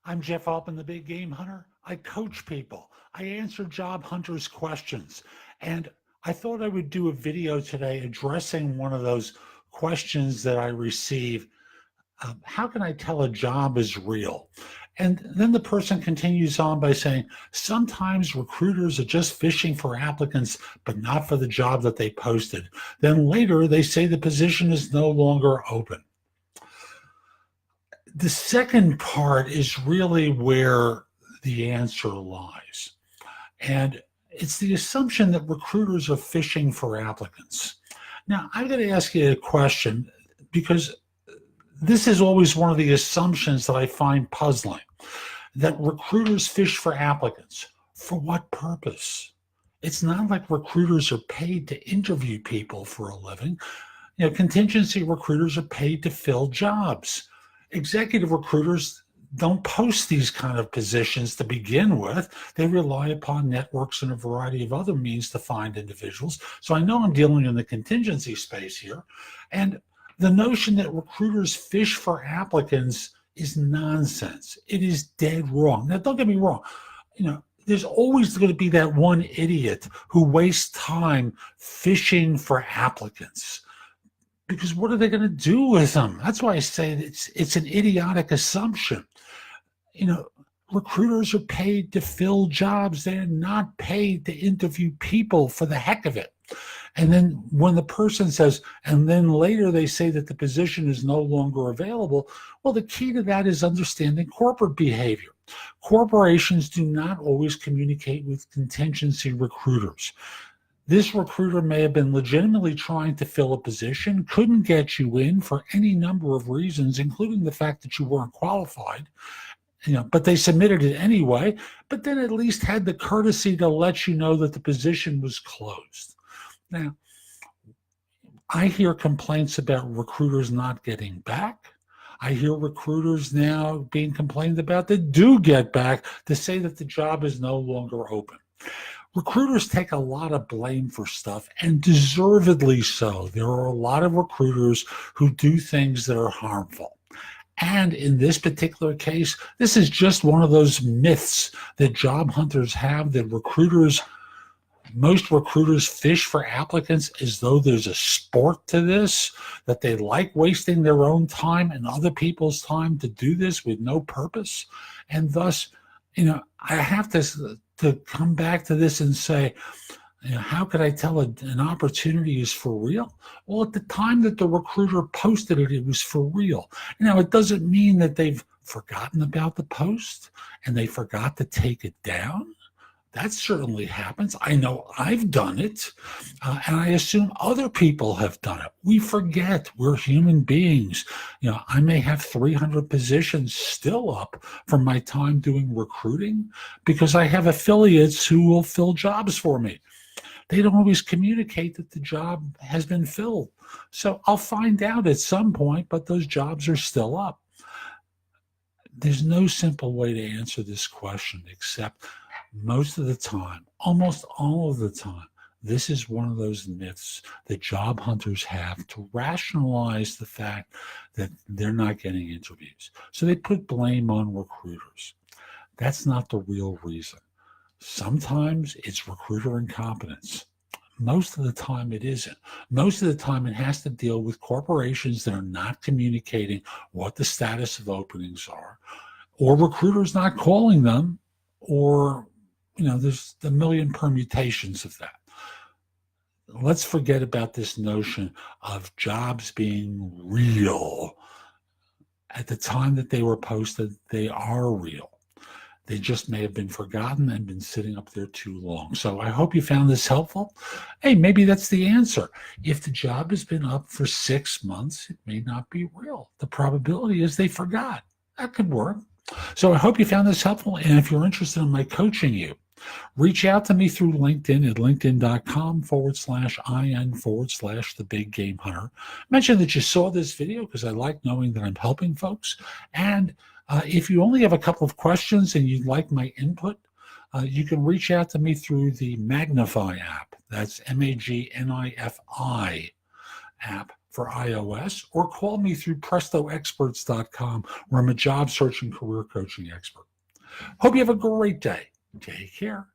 I'm Jeff Altman, the Big Game Hunter. I coach people. I answer job hunters' questions. And I thought I would do a video today addressing one of those questions that I receive. How can I tell a job is real? And then the person continues on by saying, sometimes recruiters are just fishing for applicants, but not for the job that they posted. Then later they say the position is no longer open. The second part is really where the answer lies. And it's the assumption that recruiters are fishing for applicants. Now, I'm going to ask you a question because this is always one of the assumptions that I find puzzling, that recruiters fish for applicants. For what purpose? It's not like recruiters are paid to interview people for a living. Contingency recruiters are paid to fill jobs. Executive recruiters don't post these kind of positions to begin with. They rely upon networks and a variety of other means to find individuals. So I know I'm dealing in the contingency space here. And the notion that recruiters fish for applicants is nonsense. It is dead wrong. Now, don't get me wrong. There's always going to be that one idiot who wastes time fishing for applicants. Because what are they going to do with them? That's why I say it's an idiotic assumption. Recruiters are paid to fill jobs. They're not paid to interview people for the heck of it. And then when the person says, and then later they say that the position is no longer available, well, the key to that is understanding corporate behavior. Corporations do not always communicate with contingency recruiters. This recruiter may have been legitimately trying to fill a position, couldn't get you in for any number of reasons, including the fact that you weren't qualified, but they submitted it anyway, but then at least had the courtesy to let you know that the position was closed. Now, I hear complaints about recruiters not getting back. I hear recruiters now being complained about that do get back to say that the job is no longer open. Recruiters take a lot of blame for stuff, and deservedly so. There are a lot of recruiters who do things that are harmful. And in this particular case, this is just one of those myths that job hunters have, that most recruiters fish for applicants as though there's a sport to this, that they like wasting their own time and other people's time to do this with no purpose. And thus, I have to come back to this and say, how could I tell an opportunity is for real? Well, at the time that the recruiter posted it, it was for real. Now, it doesn't mean that they've forgotten about the post and they forgot to take it down. That certainly happens. I know I've done it, and I assume other people have done it. We forget. We're human beings. I may have 300 positions still up from my time doing recruiting because I have affiliates who will fill jobs for me. They don't always communicate that the job has been filled. So I'll find out at some point, but those jobs are still up. There's no simple way to answer this question except most of the time, almost all of the time, this is one of those myths that job hunters have to rationalize the fact that they're not getting interviews. So they put blame on recruiters. That's not the real reason. Sometimes it's recruiter incompetence. Most of the time it isn't. Most of the time it has to deal with corporations that are not communicating what the status of openings are, or recruiters not calling them, or there's a million permutations of that. Let's forget about this notion of jobs being real. At the time that they were posted, they are real. They just may have been forgotten and been sitting up there too long. So I hope you found this helpful. Hey, maybe that's the answer. If the job has been up for 6 months, it may not be real. The probability is they forgot. That could work. So I hope you found this helpful. And if you're interested in my coaching you, reach out to me through LinkedIn at linkedin.com/IN/the Big Game Hunter. Mention that you saw this video because I like knowing that I'm helping folks. And if you only have a couple of questions and you'd like my input, you can reach out to me through the Magnify app. That's MAGNIFI app for iOS, or call me through prestoexperts.com, where I'm a job search and career coaching expert. Hope you have a great day. Take care.